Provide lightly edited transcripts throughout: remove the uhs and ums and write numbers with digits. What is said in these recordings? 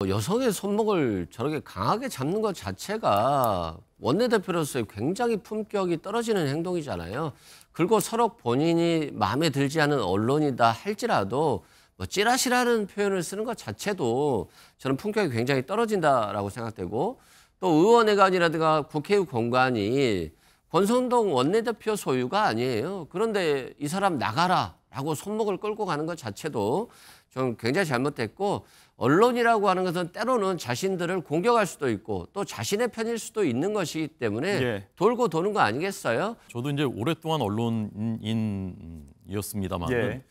여성의 손목을 저렇게 강하게 잡는 것 자체가 원내대표로서의 굉장히 품격이 떨어지는 행동이잖아요. 그리고 서로 본인이 마음에 들지 않은 언론이다 할지라도 찌라시라는 표현을 쓰는 것 자체도 저는 품격이 굉장히 떨어진다라고 생각되고, 또 의원회관이라든가 국회의 공간이 권성동 원내대표 소유가 아니에요. 그런데 이 사람 나가라라고 손목을 끌고 가는 것 자체도 좀 굉장히 잘못됐고, 언론이라고 하는 것은 때로는 자신들을 공격할 수도 있고 또 자신의 편일 수도 있는 것이기 때문에 돌고 도는 거 아니겠어요? 저도 이제 오랫동안 언론인이었습니다만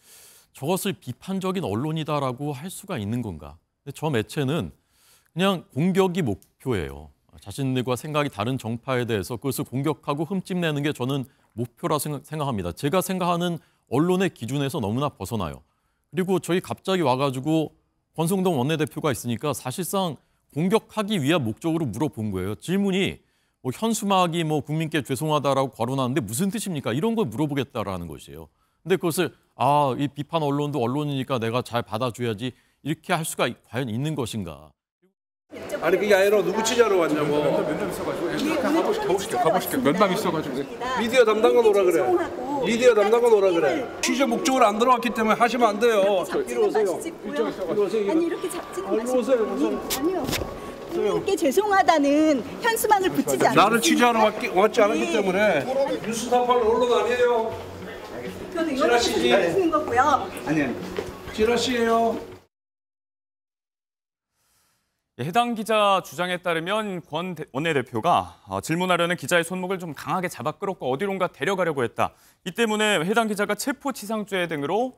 저것을 비판적인 언론이다라고 할 수가 있는 건가? 근데 저 매체는 그냥 공격이 목표예요. 자신들과 생각이 다른 정파에 대해서 그것을 공격하고 흠집내는 게 저는 목표라 생각합니다. 제가 생각하는 언론의 기준에서 너무나 벗어나요. 그리고 저희 갑자기 와가지고 권성동 원내대표가 있으니까 사실상 공격하기 위한 목적으로 물어본 거예요. 질문이 현수막이 국민께 죄송하다라고 거론하는데 무슨 뜻입니까? 이런 걸 물어보겠다라는 것이에요. 근데 그것을 이 비판 언론도 언론이니까 내가 잘 받아줘야지 이렇게 할 수가 과연 있는 것인가? 아니 그게 아니라 누구 취재하러 왔냐고. 면담 있어가지고 가보실게요. 면담 있어가지고. 미디어 담당관 오라 그래. 미디어 담당관 오라 그래. 취재 목적으로 안 들어왔기 때문에 하시면 안 돼요. 이리 오세요. 아니 이렇게 잡지는 마시고요. 아니요. 국민께 죄송하다는 현수막을 붙이지 않았어요. 나를 취재하러 왔지 않았기 때문에. 뉴스타파는 언론 아니에요. 저는 이렇게 하시는 거고요. 아니. 지라시예요. 해당 기자 주장에 따르면 권 원내대표가 질문하려는 기자의 손목을 좀 강하게 잡아 끌었고 어디론가 데려가려고 했다. 이 때문에 해당 기자가 체포치상죄 등으로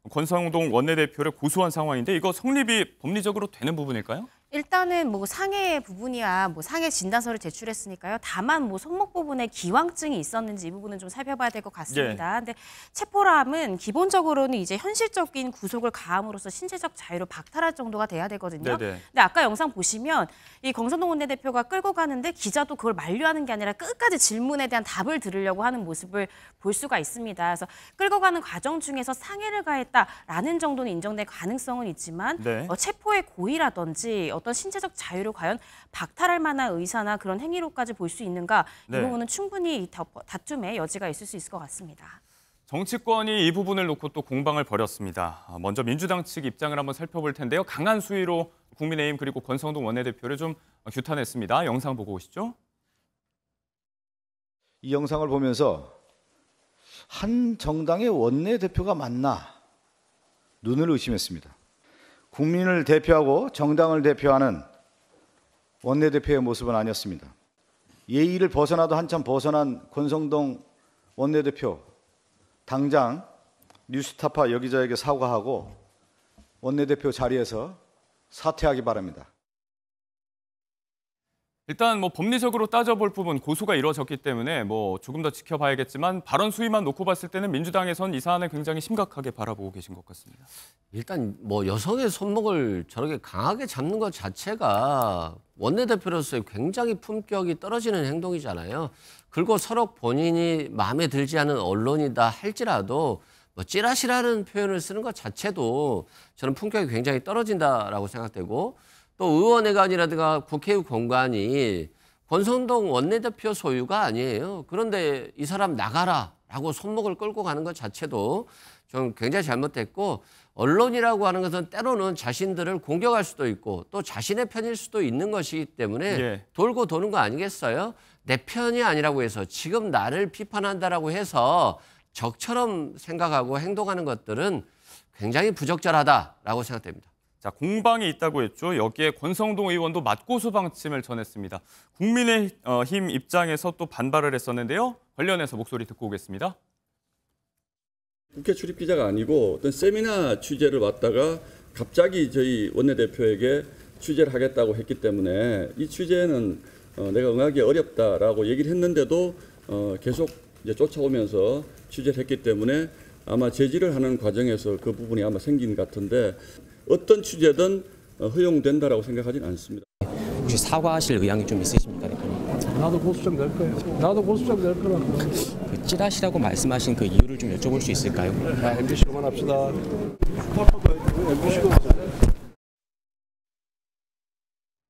권성동 원내대표를 고소한 상황인데 이거 성립이 법리적으로 되는 부분일까요? 일단은 상해 부분이야 상해 진단서를 제출했으니까요. 다만 손목 부분에 기왕증이 있었는지 이 부분은 좀 살펴봐야 될 것 같습니다. 근데 체포람은 기본적으로는 이제 현실적인 구속을 가함으로써 신체적 자유를 박탈할 정도가 돼야 되거든요. 근데 아까 영상 보시면 이 권성동 원내대표가 끌고 가는데 기자도 그걸 만류하는 게 아니라 끝까지 질문에 대한 답을 들으려고 하는 모습을 볼 수가 있습니다. 그래서 끌고 가는 과정 중에서 상해를 가했다라는 정도는 인정될 가능성은 있지만 체포의 고의라든지 어떤 신체적 자유를 과연 박탈할 만한 의사나 그런 행위로까지 볼 수 있는가 이 부분은 충분히 다툼의 여지가 있을 수 있을 것 같습니다. 정치권이 이 부분을 놓고 또 공방을 벌였습니다. 먼저 민주당 측 입장을 한번 살펴볼 텐데요. 강한 수위로 국민의힘 그리고 권성동 원내대표를 좀 규탄했습니다. 영상 보고 오시죠. 이 영상을 보면서 한 정당의 원내대표가 맞나 눈을 의심했습니다. 국민을 대표하고 정당을 대표하는 원내대표의 모습은 아니었습니다. 예의를 벗어나도 한참 벗어난 권성동 원내대표, 당장 뉴스타파 여기자에게 사과하고 원내대표 자리에서 사퇴하기 바랍니다. 일단 법리적으로 따져볼 부분 고소가 이루어졌기 때문에 조금 더 지켜봐야겠지만 발언 수위만 놓고 봤을 때는 민주당에선 이 사안을 굉장히 심각하게 바라보고 계신 것 같습니다. 일단 여성의 손목을 저렇게 강하게 잡는 것 자체가 원내대표로서의 굉장히 품격이 떨어지는 행동이잖아요. 그리고 서로 본인이 마음에 들지 않은 언론이다 할지라도 찌라시라는 표현을 쓰는 것 자체도 저는 품격이 굉장히 떨어진다라고 생각되고, 또 의원회관이라든가 국회의 공간이 권성동 원내대표 소유가 아니에요. 그런데 이 사람 나가라라고 손목을 끌고 가는 것 자체도 좀 굉장히 잘못됐고, 언론이라고 하는 것은 때로는 자신들을 공격할 수도 있고 또 자신의 편일 수도 있는 것이기 때문에 돌고 도는 거 아니겠어요? 내 편이 아니라고 해서 지금 나를 비판한다라고 해서 적처럼 생각하고 행동하는 것들은 굉장히 부적절하다라고 생각됩니다. 자, 공방이 있다고 했죠. 여기에 권성동 의원도 맞고소 방침을 전했습니다. 국민의힘 입장에서 또 반발을 했었는데요. 관련해서 목소리 듣고 오겠습니다. 국회 출입 기자가 아니고 어떤 세미나 취재를 왔다가 갑자기 저희 원내대표에게 취재를 하겠다고 했기 때문에 이 취재는 내가 응하기 어렵다라고 얘기를 했는데도 계속 이제 쫓아오면서 취재를 했기 때문에 아마 제지를 하는 과정에서 그 부분이 아마 생긴 것 같은데 어떤 취재든 허용된다라고 생각하지는 않습니다. 혹시 사과하실 의향이 좀 있으십니까, 대표님? 나도 고소장 낼 거예요. 나도 고소장 낼 거라고. 그 찌라시라고 말씀하신 그 이유를 좀 여쭤볼 수 있을까요? MBC 그만합시다.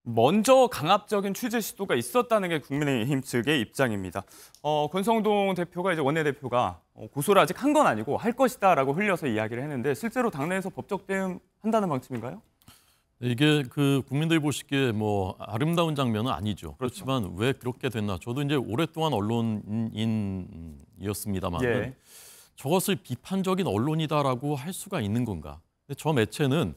먼저 강압적인 취재 시도가 있었다는 게 국민의힘 측의 입장입니다. 권성동 대표가 이제 원내대표가 고소를 아직 한 건 아니고 할 것이다라고 흘려서 이야기를 했는데 실제로 당내에서 법적 대응한다는 방침인가요? 이게 그 국민들이 보시기에 뭐 아름다운 장면은 아니죠. 그렇지만 왜 그렇게 됐나? 저도 이제 오랫동안 언론인이었습니다만 예. 저것을 비판적인 언론이다라고 할 수가 있는 건가? 근데 저 매체는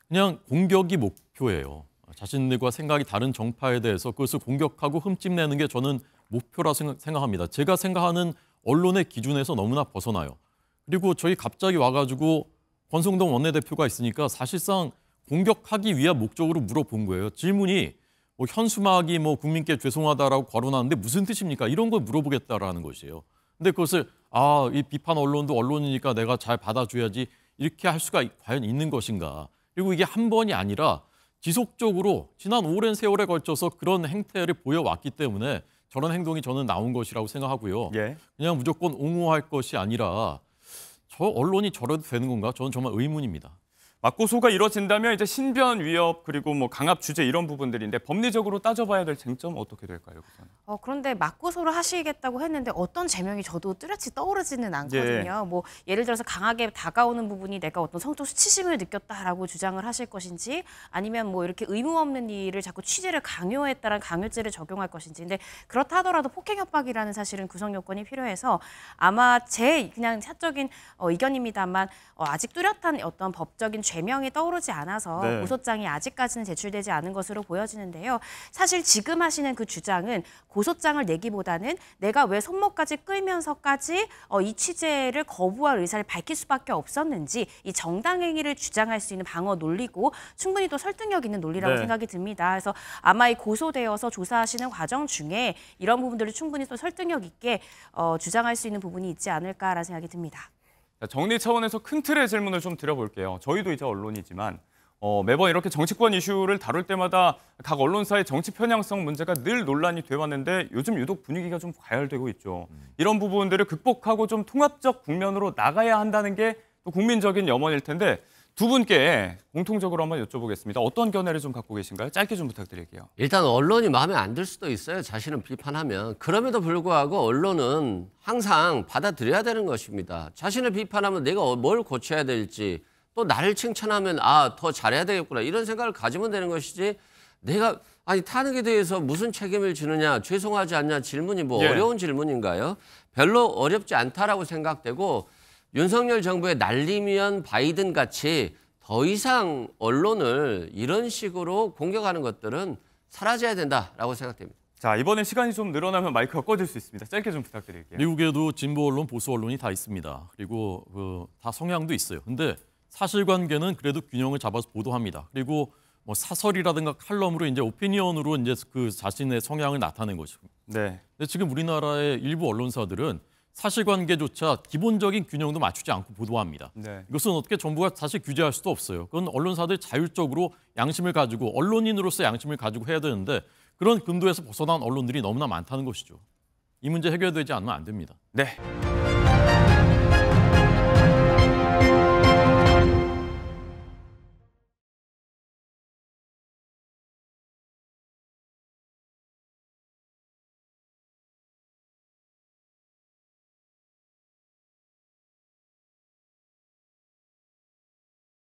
그냥 공격이 목표예요. 자신들과 생각이 다른 정파에 대해서 그것을 공격하고 흠집내는 게 저는 목표라 생각합니다. 제가 생각하는 언론의 기준에서 너무나 벗어나요. 그리고 저희 갑자기 와가지고 권성동 원내대표가 있으니까 사실상 공격하기 위한 목적으로 물어본 거예요. 질문이 뭐 현수막이 뭐 국민께 죄송하다라고 거론하는데 무슨 뜻입니까? 이런 걸 물어보겠다라는 것이에요. 근데 그것을 이 비판 언론도 언론이니까 내가 잘 받아줘야지 이렇게 할 수가 과연 있는 것인가? 그리고 이게 한 번이 아니라 지속적으로 지난 오랜 세월에 걸쳐서 그런 행태를 보여왔기 때문에 저런 행동이 저는 나온 것이라고 생각하고요. 예. 그냥 무조건 옹호할 것이 아니라 저 언론이 저래도 되는 건가? 저는 정말 의문입니다. 맞고소가 이뤄진다면 이제 신변 위협 그리고 뭐 강압 주제 이런 부분들인데 법리적으로 따져봐야 될 쟁점 어떻게 될까요? 그런데 맞고소를 하시겠다고 했는데 어떤 제명이 저도 뚜렷이 떠오르지는 않거든요. 예. 뭐 예를 들어서 강하게 다가오는 부분이 내가 어떤 성적 수치심을 느꼈다라고 주장을 하실 것인지 아니면 뭐 이렇게 의무 없는 일을 자꾸 취재를 강요했다라는 강요죄를 적용할 것인지. 근데 그렇다 하더라도 폭행 협박이라는 사실은 구성 요건이 필요해서 아마 제 그냥 사적인 의견입니다만 아직 뚜렷한 어떤 법적인 죄명이 떠오르지 않아서 네. 고소장이 아직까지는 제출되지 않은 것으로 보여지는데요. 사실 지금 하시는 그 주장은 고소장을 내기보다는 내가 왜 손목까지 끌면서까지 이 취재를 거부할 의사를 밝힐 수밖에 없었는지 이 정당행위를 주장할 수 있는 방어 논리고 충분히 또 설득력 있는 논리라고 네. 생각이 듭니다. 그래서 아마 이 고소되어서 조사하시는 과정 중에 이런 부분들을 충분히 또 설득력 있게 주장할 수 있는 부분이 있지 않을까라는 생각이 듭니다. 정리 차원에서 큰 틀의 질문을 좀 드려볼게요. 저희도 이제 언론이지만 매번 이렇게 정치권 이슈를 다룰 때마다 각 언론사의 정치 편향성 문제가 늘 논란이 돼 왔는데 요즘 유독 분위기가 좀 과열되고 있죠. 이런 부분들을 극복하고 좀 통합적 국면으로 나가야 한다는 게 또 국민적인 염원일 텐데 두 분께 공통적으로 한번 여쭤보겠습니다. 어떤 견해를 좀 갖고 계신가요? 짧게 좀 부탁드릴게요. 일단 언론이 마음에 안 들 수도 있어요. 자신을 비판하면. 그럼에도 불구하고 언론은 항상 받아들여야 되는 것입니다. 자신을 비판하면 내가 뭘 고쳐야 될지 또 나를 칭찬하면 더 잘해야 되겠구나 이런 생각을 가지면 되는 것이지 내가 탄핵에 대해서 무슨 책임을 지느냐 죄송하지 않냐 질문이 뭐 예. 어려운 질문인가요? 별로 어렵지 않다라고 생각되고 윤석열 정부의 날리면 바이든 같이 더 이상 언론을 이런 식으로 공격하는 것들은 사라져야 된다라고 생각됩니다. 자, 이번에 시간이 좀 늘어나면 마이크가 꺼질 수 있습니다. 짧게 좀 부탁드릴게요. 미국에도 진보 언론, 보수 언론이 다 있습니다. 그리고 다 성향도 있어요. 근데 사실관계는 그래도 균형을 잡아서 보도합니다. 그리고 뭐 사설이라든가 칼럼으로 이제 오피니언으로 이제 그 자신의 성향을 나타낸 것이고. 네. 근데 지금 우리나라의 일부 언론사들은 사실관계조차 기본적인 균형도 맞추지 않고 보도합니다. 네. 이것은 어떻게 정부가 사실 규제할 수도 없어요. 그건 언론사들 자율적으로 양심을 가지고 언론인으로서 양심을 가지고 해야 되는데 그런 근도에서 벗어난 언론들이 너무나 많다는 것이죠. 이 문제 해결되지 않으면 안 됩니다. 네.